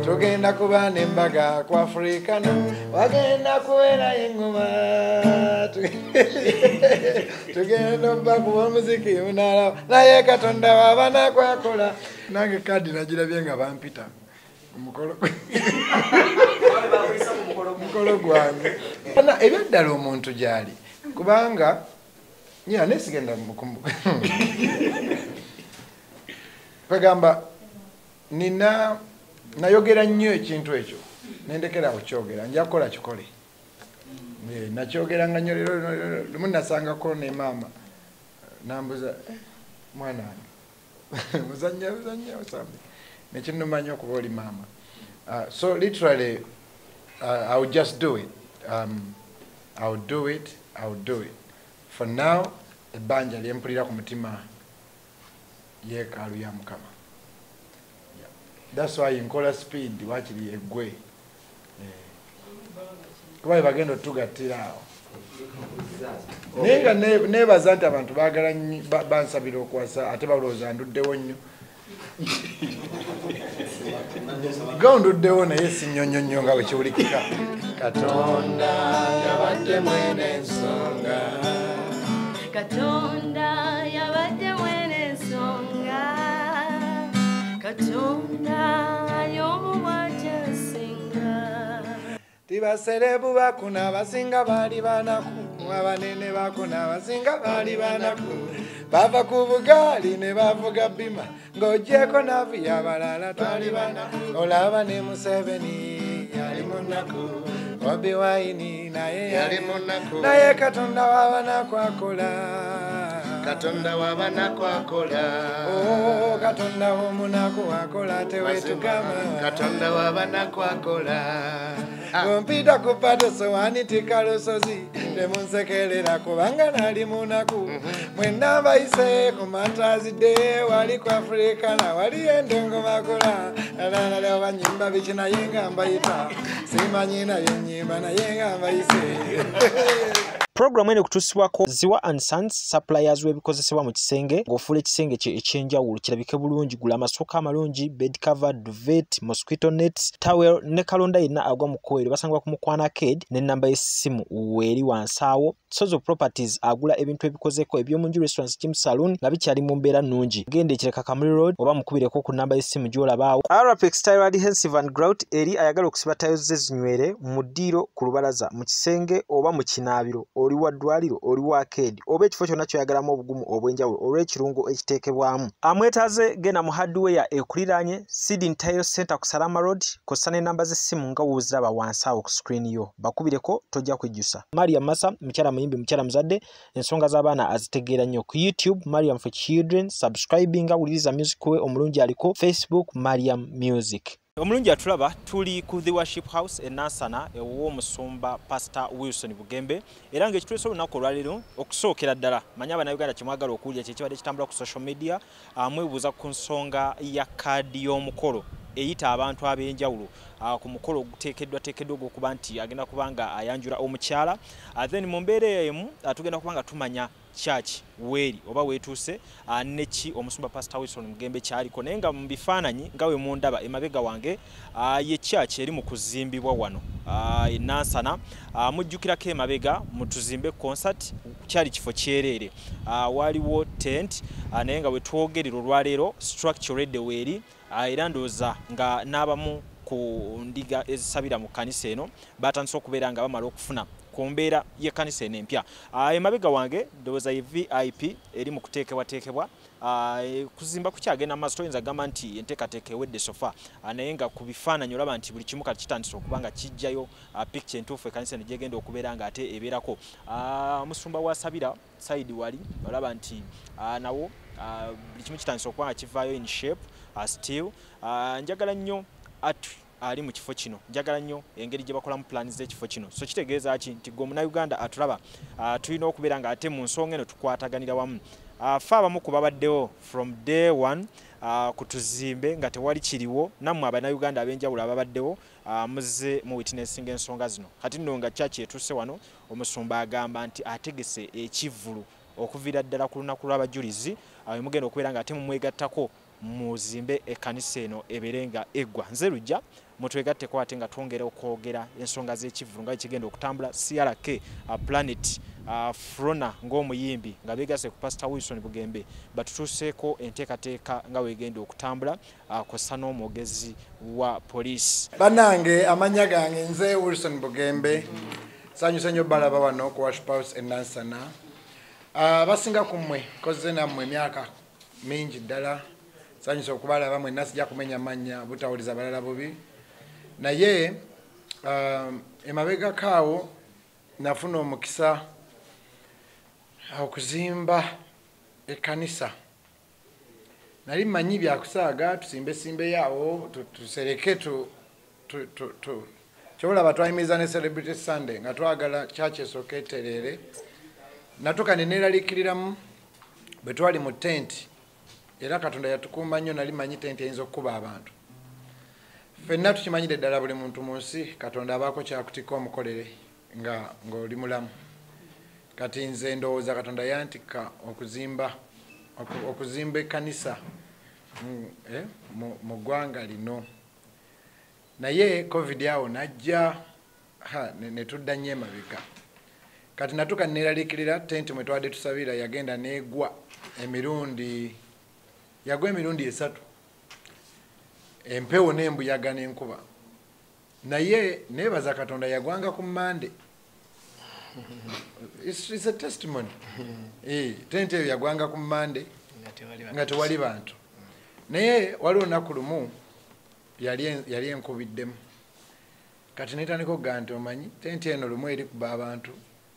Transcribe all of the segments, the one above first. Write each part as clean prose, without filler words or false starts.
tugenda kubana embaga ku Afrikano wagenda kuwera engoma tugenda bakuwa muziki unala naye Katonda wabana kwakola nange kadi nagirabye nga bampita umukolo gwange ebyadala omuntu gyali kubanga nesigenda kwegamba nina nayogera nnyo ekintu ekyo nendekera okukyogera nja kukola kikole nakyogera nga nnyo leero lumu nasangako ne maama nambuza mwana wange muzanya osambe nekinuma nnyo okuba oli maama so literally I would just do it I would do it for now ebbanja lyempulira ku mutima yeekaalu ya Mukama. That's why nkola speed wakiri eggwe kuba bagenda otugattira awo naye nga neebaza nti abantu baagala bansabira okuwasa ate balowooza nduddewo nnyo nga nduddewo naye si nnyonnyonnyo nga bwe kiwulikika. Katonda yabadde mwene ensonga, Katonda yabadde mwene ensonga, Katonda y'omuwajasinga. Tibaserebu bakuna basinga bali banaku, abanene bakuna basinga bali banaku, bava ku bugaali ne bavuga bima ng'ogyeko navi abalala twali banaku. Olaba ne Museveni yali munaku, Bobi Wine naye yali munaku, naye Katonda wabanaku akola, Katonda wabanaku akola, oh Katonda w'omunaku akola tewetugama, Katonda wabanaku akola. Mpita kupata sowani tikalusozi temunsekerera kubanga nali munaku mwena Abayise ku Mantazide wali ku Afrikana wali endongo makola alala banyimba biki naye nga mbayita simanyi naye nyimba naye nga Abayise. Program ene kutusibwako Ziwa and Sons suppliers webikozesebwa mu kisenge ng'ofuula ekisenge kye ekyenjawulo kirabike bulungi. Gula amasooka amalungi, bed cover, duvet, mosquito nets, towel ne kalonda yenna agwa mu kkoero. Basangibwa ku Mukwana Arcade n'ennamba y'essimu weeri wansi awo. Sozo Properties agula ebintu ebikozeko eby'omunju restaurants, gym saloon nga bikyali mu mbeera nnungi. Genda ekireka Kamuli Road oba mukubireko ku nnamba y'essimu gy'olabaawo. Arapex Tile Adhesive and Grout eri ayagala okusiba tayo ze zinywere mu ddiiro ku lubalaza mu kisenge oba mu kinaabiro. Oli wa ddwaliro, oli wa arcade oba ekifo kyonna kyoyagalamu obugumu obw'enjawulo olw'ekirungo ekiteekebwamu. Amwetaaze genda mu hardware ekuliraanye Sidin Tile Center ku Salama Road kossa n'ennamba z'essimu nga wooziraba wansi awo ku screen yo. Bakubireko tojja kwejjusa. Mariam Massa mukyala muyimbi mukyala muzadde ensonga z'abaana azitegeera nnyo. Ku YouTube Mariam for Children, subscribing awuliriza music we omulungi aliko Facebook Mariam Music. Omulungi atulaba tuli ku The Worship House Nansana ew'omusumba Pastor Wilson Bugembe era ng'ekituusa olunaku olwaleero okusookera ddala manya Abannayuganda kyemwagala okuwulira kyekibadde kitambula ku social media mwebuuza ku nsonga ya kaadi y'omukolo eyita abantu ab'enjawulo ku mukolo oguteekeddwa ogw'okuba nti agenda kubanga ayanjula omukyala then mu mbeera emu tugenda kubanga tumanya church weeri oba weetuuse neki omusumba Pastor Wilson Mugembe kyaliko naye nga mu bifaananyi nga we mundaba emabega wange ye church eri mu kuzimbibwa wano Nansana mujjukirako emabega mu tuzimbe concert kyali kifo kyereere waliwo tent naye nga we twogerera olwaleero structure redde weeri era ndowooza nga n'abamu ku ndiga ezisabira mu kanisa eno batandise okubeera nga bamala okufuna ku mbeera y'ekkanisa eno empya. Emabega wange ndowooza ye VIP eri mu kuteekebwateekebwa kuzimba kukyagenda maaso toyinza gamba nti enteekateeka ewedde sofa naye nga ku bifaananyi olaba nti buli kimu kati kitandise okuba nga kijjayo picture entuufu ekkanisa eno gyegenda okubeera nga ate ebeerako. Musumba wasabira side wali olaba nti nawo buli kimu kitandise okuba nga kivaayo in shape still njagala nnyo ali mu kifo kino njagala nnyo engeri gye bakolamu plan z'ekifo kino so kitegeeza ki nti gwe Munnayuganda atulaba tulina okubeera nga ate mu nsonga eno tukwataganira wamu fe abamu ku babaddewo from day one ku tuzimbe nga tewali kiriwo nammwe Abannayuganda ab'enjawulo ababaddewo muzze mu witnessinga ensonga zino kati nno nga church etuuse wano omusumba agamba nti ategese ekivulu okuviira ddala ku lunaku lw'abajulizi mugenda okubeera nga ate mumwegattako muzimbe ekkanisa eno eberenga eggwa. Nze Lujja mutwegatteko ate nga twongera okwogera ensonga z'ekivulu nga kigenda okutambula. CRK Planet Frona ng'omuyimbi nga beegase ku Pastor Wilson Bugembe batutuuseeko enteekateeka nga weegenda okutambula kw'ossa n'omwogezi wa poliisi. Bannange amanya gange nze Wilson Bugembe sanyusa nnyo balaba wano ku Wash House e Nansana. Basinga ku mmwe koze nammwe emyaka mingi ddala sanyusa okubalaba mwenna sijja kumenya mannya butawuliza balala bubi naye emabegakaawo nafuna omukisa okuzimba ekkanisa. Nali mmanyi byakusaaga tusimbe yaawo tusereke kyolaba twayimiriza ne Celebrity Sunday nga twagala church esooka etereere. Natuka ne neeraliikiriramu bwe twali mu tent era Katonda yatukuuma nnyo. Nali manyi tent eyinza okukuba abantu. Ffenna tukimanyire ddala buli muntu mu nsi Katonda abaako kyakutika omukolere ng'oli mulamu. Kati nze ndowooza Katonda yantikka okuzimba ekkanisa mu ggwanga lino. Naye COVID awo najja ne tudda nnyo emabega. Kati natuka neeraliikirira tent mwe twadde tusabira yagenda neegwa emirundi 3. Empewo n'embuyaga n'enkuba. Naye neebaza Katonda yagwanga ku Monday. It's a testimony. Tent eyo yagwanga ku Monday nga tewali bantu. Naye waliwo olunaku lumu yali enkubiddemu. Kati netandika okugaa nti omanyi tent eno lumu eri kuba abantu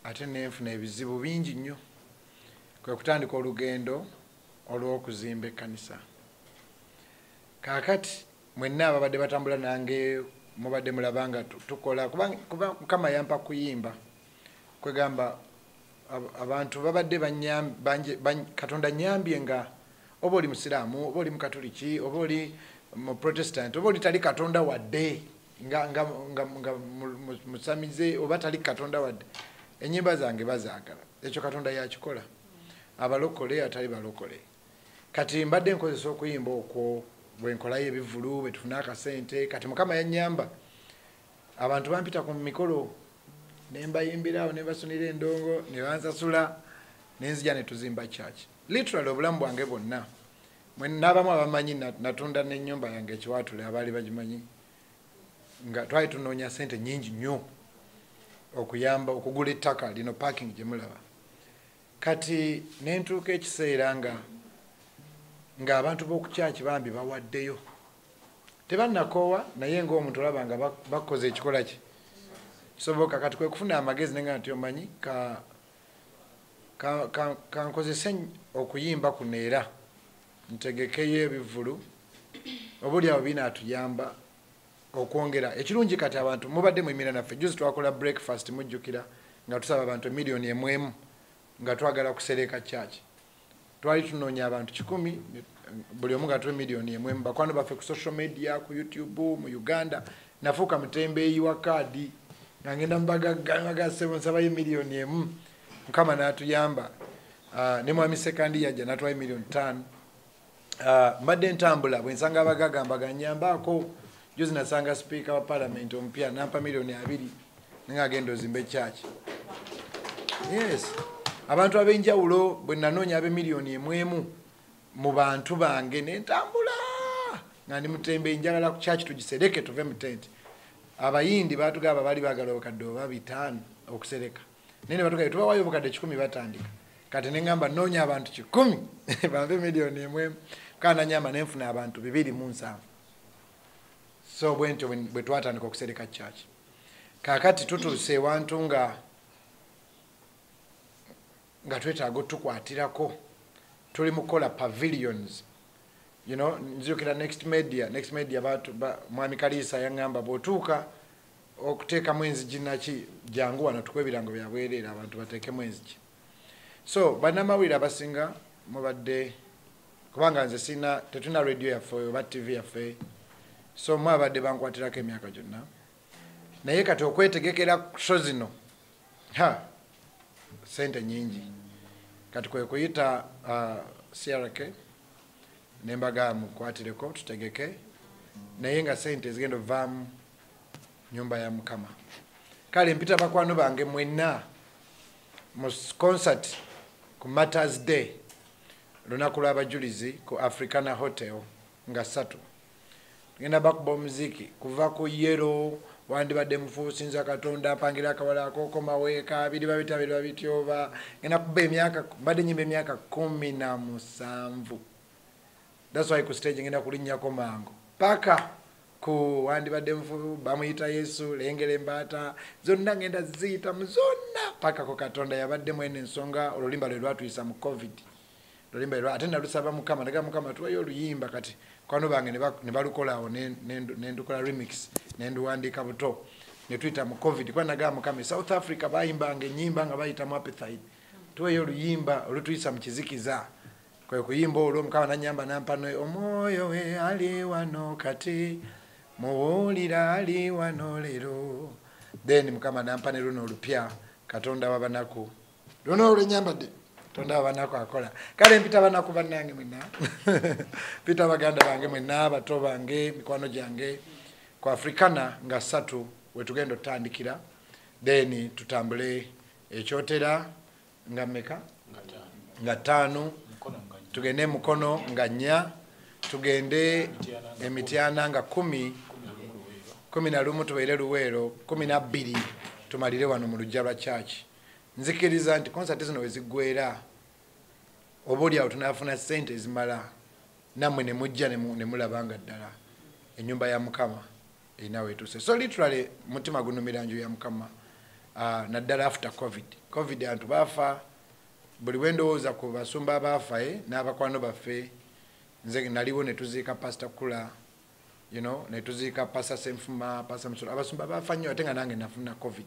ate nenfuna ebizibu bingi nnyo. Kwe kutandika olugendo olw'okuzimba ekkanisa. Kaakati mwenna ababadde batambula nange mubadde mulaba nga tukola kuba Mukama yampa kuyimba kwegamba abantu babadde Katonda nyambye nga oba oli Musiraamu oba oli Mukatoliki oba oli mu Protestant oba oli tali Katonda wadde nga musamize oba tali Katonda wadde ennyimba zange bazaagala. Ekyo Katonda yakikola. Abalokole atali balokole. Kati mbadde nkozesa okuyimba okwo bwe nkolayo ebivulu bwe tufuna akasente. Kati Mukama yannyamba abantu bampita ku mikolo ne mbayimbirawo ne basunira endongo ne bansasula ne nzija ne tuzimba church. Literally obulamu bwange bwonna n'abamu abamanyi natunda n'ennyumba yange ekiwaatule abaali bagimanyi nga twali tunoonya sente nnyingi nnyo okuyamba okugula ettaka lino parking gye mulaba. Kati nentuuka ekiseera ng'abantu b'oku church bambi bawaddeyo. Tebannakoowa naye ng'omuntu olaba nga bakoze ekikola kye kisoboka. Kati kwe kufuna amagezi nenga nti omanyi kankozese okuyimba kuno era ntegekeyo ebivulu obuli awo binaatuyamba okwongera. Ekirungi kati abantu mubadde mwimira naffe. Juzi twakola breakfast mujjukira nga tusaba abantu 1,000,000 nga twagala kusereka church. Twali tunoonya abantu 10 buli omu nga tuwe 1,000,000. Bakwano baffe ku social media ku YouTube mu Uganda nafuuka mutembeeyi wa kaadi nga ngenda mbagagasebo nsabayo 1,000,000. Mukama n'atuyamba. Ne mwami sekandi yajja natwayo 5,000,000. Mbadde ntambula bwe nsanga abagagamba ganyambaako. Juzi nasanga speaker wa parliament omupya nampa 2,000,000 nga agenda ozimba church. Yes. Abantu ab'enjawulo bwe nanoonya abe 1,000,000 mu bantu bange ne ntambula nga ndi mutembe njagala ku church tugisereke tuve mu tent. Abayindi baatugamba bali baagala obukadde oba 5 okusereka. Nene batugamba tubawayo obukadde 10 batandika. Kati ne ngamba noonya abantu 10 bampe 1,000,000 kana nyama nenfuna abantu 207. So bwentyo bwe twatandika okusereka church. Kaakati tutuuse ewantu nga twetaaga tukwatirako. Tuli mukola pavilions. Nzijukira next media mwami Kanisa yaŋŋamba bw'otuuka okuteekamu enzigi naki jangu wano tukwe ebirango bya bwereere abantu bateekemu enzigi. So bannamawulire abasinga mubadde kubanga nze tetuna radio yaffe oba TV yaffe. So mwabadde bankwatirako emyaka gyonna. Naye kati okwetegekera show zino sente nyingi. Kati kwe kuyita CRK n'embaga mukwatireko tutegeke naye nga sente zigenda ovaamu nyumba ya Mukama. Kale mpita bakwano bange mwenna mu concert ku Matters Day lunaku lw'abajulizi ku Africana Hotel nga 3 tugenda bakuba omuziki kuva ku yero wandibadde mufuusinza Katonda apangira akawala akokoma weeka biri babityoba ngenda kuba emyaka mbadde nyimba emyaka 17. That's why ku stage ngenda kulinnyako mango paka ku wandibadde mfu bamuyita Yesu lengera embaata zonna ngenda ziyita mu zonna paka ku Katonda yabadde mwene ensonga olulimba lwe lwatuyisa mu COVID. Olulimba lwe ate nalusaba Mukama naga Mukama tuwayo oluyimba kati kwano bange ne balukolawo nendukola remix nenduwandiika buto ne tuyita mu COVID kwa naga Mukama South Africa bayimbanga ennyimba nga bayita mu appetite tuwayo oluyimba olutuyisa mu kizikiza kwe kuyimba olwo Mukama nanyamba nampano omwoyo we ali wano kati muwulira ali wano lero then Mukama nampane luno olupya Katonda wabanaku luno olunyambadde Katonda wabanaku akola kale mpita banaku bannange mwenna pita baganda bange mwenna abato bange mikwano gyange ku Africana nga 3 wetugenda otandikira then tutambule ekyotera nga meka nga 5 tugende Mukono nga 4 tugende Emityana nga 10 11 tubeere Luweero 12 tumalire wano mu lujja lwa church. Nzikiriza nti concert zino weziggwera obuli awo tunafuna sente ezimala namwe ne mujja ne mulabanga ddala ennyumba ya Mukama erina weetuuse. So literally mutima gunumira nju ya Mukama naddala after COVID antu baafa buli wendowooza ku basumba abaafa n'abakwano baffe nze naliwo ne tuziika Pastor Kula ne tuziika Pastor Senfuma Pastor Musolo abasumba baafa nnyo ate nga nange nafuna COVID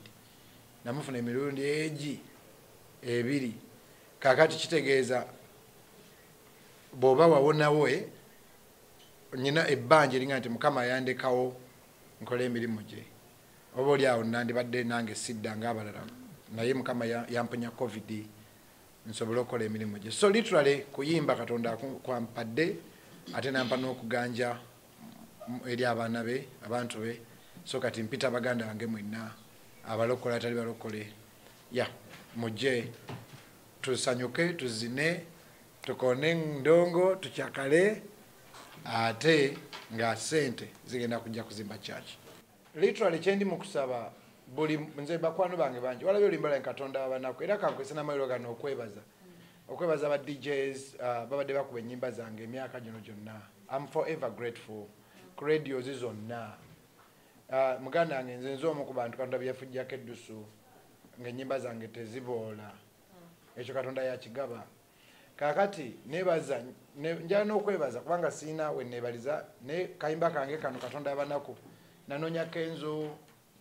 namufuna emirundi egi 2 kakati kitegeeza bw'oba wawonawo nyina ebbanja eringa nti Mukama yandekawo nkola emirimu gye oba oli awo nandibadde nange sidda ng'abalala naye Mukama yamponya COVID nsobole okukola emirimu gye. So literally kuyimba Katonda kwampadde ate nampa n'okuganja eri abaana be abantu be so kati mpita baganda bange mwenna abalokole atali balokole mujje tusanyuke tuzine tukone ndongo tukyakale ate nga sente zigenda kujja kuzimba church. Literally kyendi mukusaba buli nze bakwano bange bangi walabye olimbala Katonda abanaku era kankwese n'amayiro gano okwebaza ba DJs babadde bakuba ennyimba zange emyaka gino gyonna. I'm forever grateful ku radio zonna muganda wange nze nz'omu ku bantu Katonda byafujjako eddusu ng'ennyimba zange teziboola ekyo Katonda yakigaba. Kakati nebaza njala n'okwebaza kubanga siina we neebaliza ne kayimba kange kano Katonda abanaku nanoonya Kenzo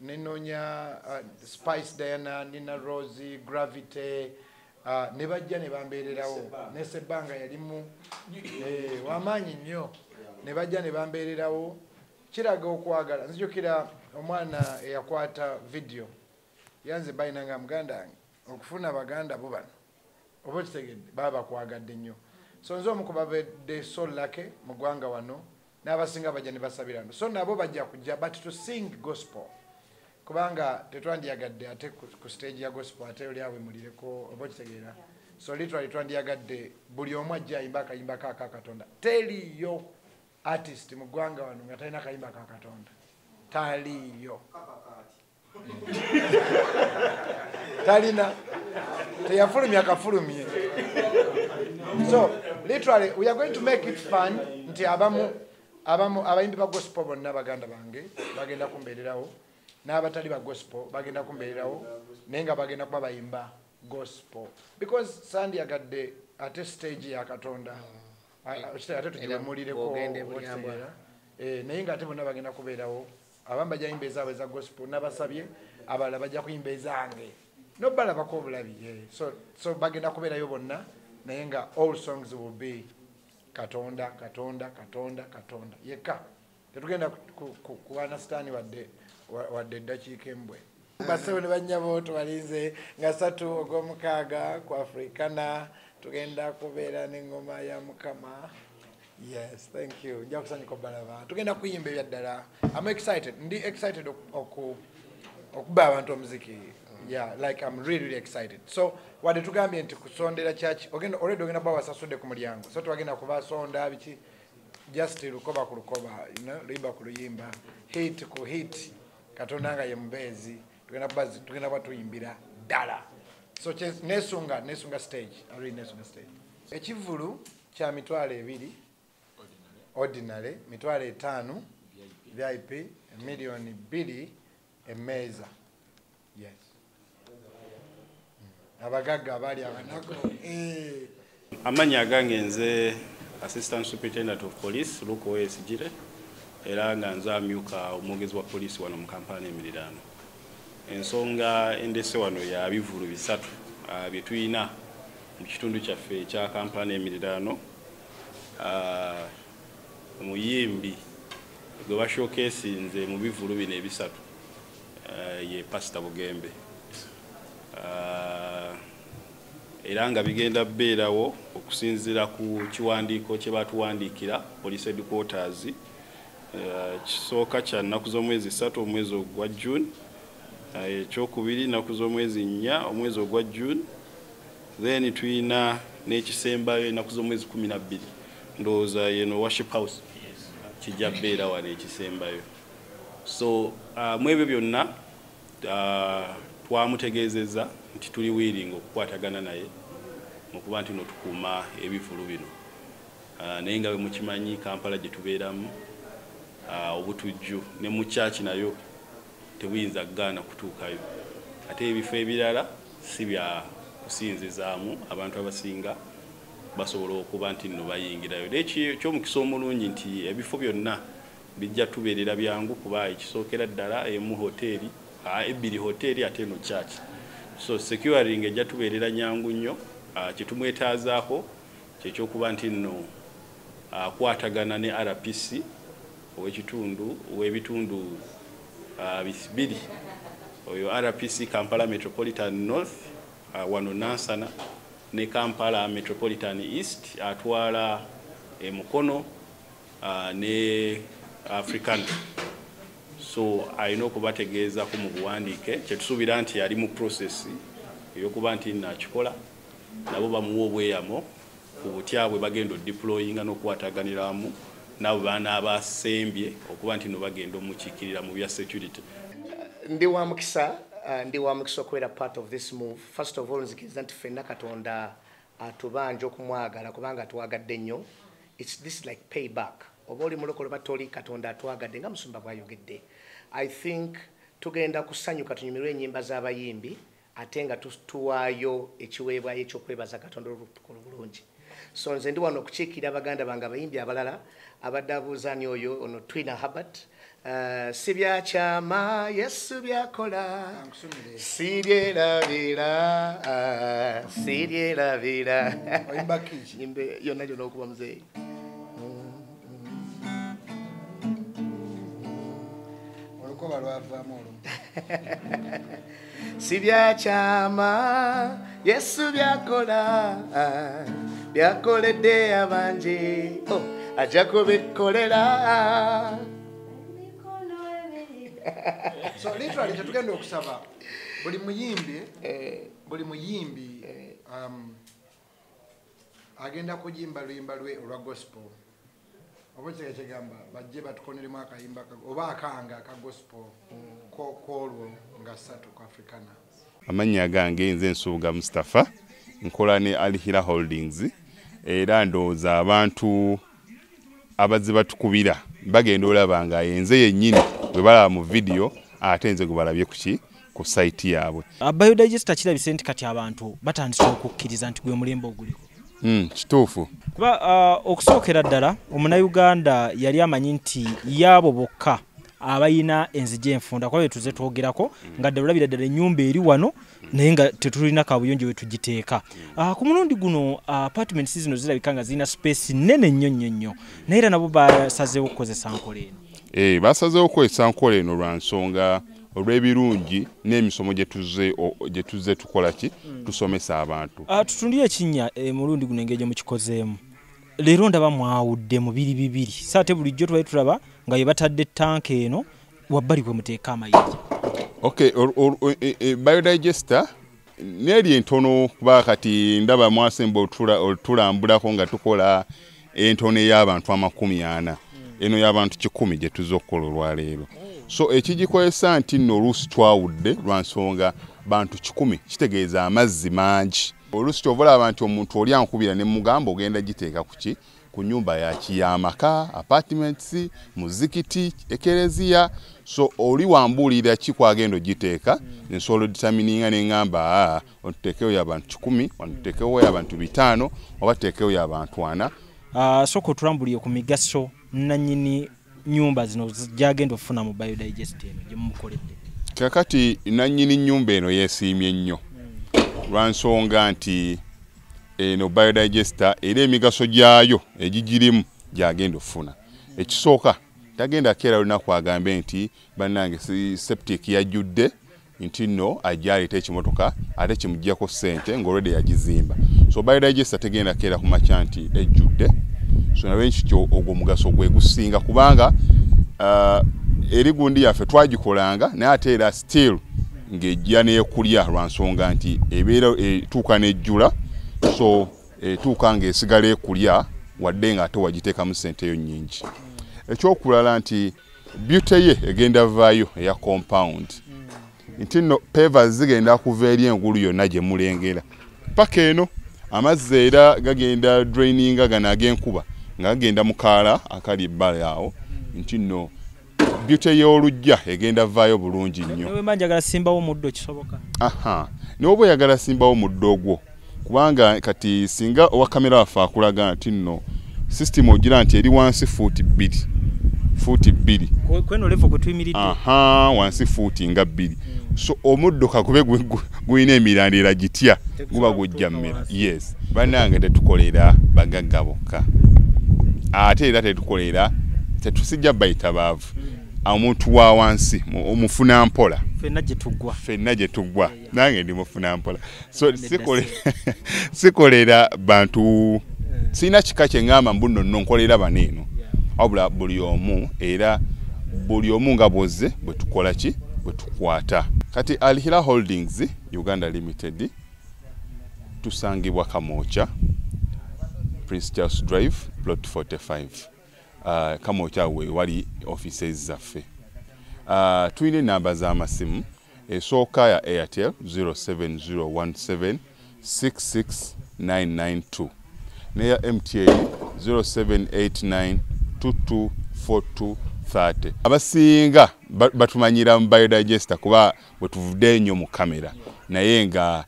nenonya Spice Diana Nina Rosie Gravity ne bajja ne bambeererawo ne Sebanga yalimu wamaanyi nnyo ne bajja ne bambeererawo kiraga okwagala. Nzijukira omwana eyakwata video yanze bayina nga muganda wange okufuna baganda bo bano oba kitegedde baba bakwagadde nnyo. So nze omu ku babadde so lucky mu ggwanga wano n'abasinga bajja ne basabirano so nabo bajja kujja but to sing gospel kubanga tetwandiyagadde ate ku stage ya gospel ate oli awe mulireko oba kitegeera. So literally twandiyagadde buli omu ajja ayimba akayimba ka Katonda. Teriyo artist mu ggwanga wano nga talina akayimba ka Katonda taliyo talina teyafulumya akafulumye. So literally we are going to make it fun nti abamu abayimbi ba gospel bonna baganda bange bagenda kumbeererawo n'abatali ba gospel bagenda kumbeererawo naye nga bagenda kuba bayimba gospel because sandyagadde ate stage ya Katonda ate tugiwemulireko naye nga ate bonna bagenda kubeerawo abamu bajja yimba ezaabwe za gospel n'abasabye abalala bajja kuyimba ezange nobalabako obulabi so bagenda kubeerayo bonna naye nga all songs will be Katonda yekka tetugenda kuwanasitaani wadde eddakiika embwe. Basawo ne bannyabo tubalinze nga 3 ogw'omukaaga ku Africana tugenda kubeera n'engoma ya Mukama Yes, thank you. Nja kusanyuka balaba. Tugenda kuyimba ebyaddala. I'm excited. Ndi excited okuba abantu omuziki. Yeah, like I'm really excited. So, wade tugambye nti kusondera church, already ogenda bawa sasude ku mulyango. So twagenda kubasonda biki just lukoba ku lukoba, you know, limba ku luyimba, hit ku hit. Katonda nga ye mbezi. Tugenda batuyimbira dala. So nesunga stage, ari nesunga stage. Ekivulu kya mitwale 2 ordinary, mitwale 5 VIP, milioni 2 emeza. Yes. Abagagga abali abanako. Amanya gange nze Assistant Superintendent of Police Luko Wesigire era nga nze amyuka omwogezi wa police wano mu Kampala n'emiriraano. Ensonga endese wano ya bivulu bisatu bye tuyina mu kitundu kyaffe ekya Kampala n'emiriraano. Omuyimbi gwe bashowcasinze mu bivulu bino ebisatu ye Pastor Bugembe. Era nga bigenda bbeerawo okusinziira ku kiwandiiko kye batuwandiikira Police Headquarters. Kisooka kya nnaku z'omwezi 3 omwezi ogwa June, ekyokubiri nnaku z'omwezi 4 omwezi ogwa June, then tuyina n'ekisembayo ennaku z'omwezi 12. Ndowooza yeno worship house kijja bbeera wano ekisembayo. So mu ebyo byonna twamutegeezezza nti tuli willing okukwatagana naye mu kuba nti tukuuma ebivulu bino. Naye nga bwe mukimanyi Kampala gye tubeeramu obutujju ne mu church nayo tebuyinza kugaana kutuukayo. Ate ebifo ebirala si bya kusinzizaamu, abantu abasinga basobola okuba nti nno bayingirayo. Ekyomukisa omulungi nti ebifo byonna bijja tubeerera byangu kuba ekisookera ddala emu hoteri, ebbiri hoteri ate no church. So securing ejja tubeerera nyangu nnyo. Kyetumwetaazaako kyekyokuba nti nno akwatagana ne RPC ow'ebitundu 2. Oyo RPC Kampala Metropolitan North wano Nansana ne Kampala Metropolitan East atwala Mukono ne African. So alina okubategeeza ku mu buwandiike kyetusuubira nti ali mu process ey'okuba nti nakikola nabo bamuwa obweyamo ku butya bwe bagenda deployinga n'okwataganiramu nabo baana abasembye okuba nti no bagenda omukiikirira mu bya security. Ndi wa mukisa okubeera part of this move. First of all, nzikiriza nti ffenna Katonda atubanja okumwagala kubanga atuwagadde nnyo. This is like payback. Oba oli mulokole batoli Katonda atwagadde nga musumba bwayogedde. I think tugenda kusanyuka tunyumirwe ennyimba z'abayimbi ate nga tuwaayo ekiweebwayo ekyokwebaza Katonda olw'okutukola bulungi. So nze ndi wano okukiikirira abaganda bange abayimbi abalala abadde abuuzaani oyo ono Twina Herbert. Si byakyama Yesu byakola, siryerabira, siryerabira. Oyimba kiki? Nyimbe yonna gyonna okuba muzeeyi. Olukoba lwavaamu olumu. Si byakyama Yesu byakola, byakoledde abangi, ajja kubikolera. So literally tetugenda okusaba buli muyimbi agenda kujimba luyimba lwe olwa gospel. Oba kyegamba bajje batukoneremu akayimba oba akanga ka gospel kolwo nga 3 ku Africana. Amanya gange nze Nsuuga Mustafa nkola ne Alihira Holdings era ndowooza abantu abazze batukubira bagenda olaba nga yenze yennyini bwe balaba mu video ate nze gwe balabye ku site yaabwe. Biodigesita kirabise nti kati abantu batandise okukkiriza nti gwe mulembe oguliko. Kituufu. Kuba okusookera ddala Omunnayuganda yali amanyi nti yaabo bokka abayina enzije enfunda kwa tuze twogerako nga ddala ddala ennyumba eri wano naye nga tetulina kabuyonjo we tugiteeka. Ku mulundi guno apartments zino zirabika nga zirina space nnene nnyo naye era nabo basazeewo okukozesa nkola eno. Basazeewo okukozesa nkola eno lwa nsonga olw'ebirungi n'emisomo gye tuzze tukola ki tusomesa abantu. Tutundire ekinnya mulundi guno engeri gye mukikozeemu. leero ndaba mwawudde mu bibiri saate bulijjo twali tulaba nga ye batadde tank eno wabbali kwe muteeka amayinja. Okay, biodigester neri entono kuba kati ndaba mwasemba otulambulako nga tukola entono y'abantu 40 eno y'abantu 100 gye tuzza okukola olwaleero. So ekigikozesa nti nno oluusi twawudde lwa nsonga bantu 10 kitegeeza amazzi mangi. Oluusi kyovola abantu omuntu oli ankubira ne mugamba ogenda giteeka kuki ku nyumba y'amaka, apartments, muzikiti, ekereziya. So oli wambuulira ki kwagenda ogiteeka nsobola determininga ne ngamba otuteekewo y'abantu 10, otuteekewo y'abantu 5 oba tuteekewo y'abantu 4. Soko tulambuliye ku migaso nannyini nyumba zino gyagenda ofuna mu biodigest eno gye mumukoledde. Kakati nannyini nyumba eno yeesiimye nnyo lwa nsonga nti eno biodigester era emigaso gyayo egigirimu gyagenda ofuna. Ekisooka tagenda keera lunaku agambe nti bannange septic yajjudde nti nno ajjaleeta ekimotoka ate kimuggyako ssente ng'olwedde yagizimba. So biodigester tegenda keera ku makya nti ejjudde. So nawe nkikyo ogwo mugaso gwe gusinga kubanga eri gundi yaffe twagikolanga naye ate era still ng'ejja n'ekulya lwa nsonga nti ebeera etuuka n'ejjula. So etuuka ng'esigala ekulya wadde nga ate wagiteekamu ssente yo nnyingi. Ekyokulala nti beauty ye egenda vaayo eya compound nti nno pavers zigenda kuva eri engulu yonna gye mulengera paka eno amazzi era gagenda draininga gano ag'enkuba nga gagenda mu kaala akali ebbala awo nti nno beauty y'olujja egenda vaayo bulungi nnyo. Newe manjagala simbawo muddo kisoboka. N'oba oyagala simbawo muddo ogwo kubanga kati singa owa kamera waffe akulaga nti nno system ogira nti eri wansi fuuti 2 kweno level kwe tuyimiridde wansi fuuti nga 2. So omuddo kakube guyina emirandira gitya guba gujja mmera. Yes, bannange tetukolera bagagga bokka ate era tetusijja bayita baavu omuntu wa wansi omufuna mpola fenna gye tuggwa nange ndi mufuna mpola. So sikolera bantu sina kika kye ngamba mbuno nno nkolera baneeno wabula buli omu era buli omu nga bwozze bwe tukola ki bwe tukwata. Kati Alihira Holdings Uganda Limited tusangibwa Kamoocha Prince Charles Drive plot 45. Kamoocha we wali offices zaffe. Tuyina namba z'amasimu esooka ya Airtel 07017 66992 neya MTN 0789224230. Abasinga batumanyira mu biodigester kuba bwe tuvudde nnyo mu kamera naye nga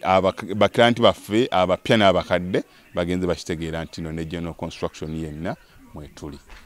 abaklanti baffe abapya n'abakadde bagenze bakitegeera nti no ne general construction yenna mwetuli.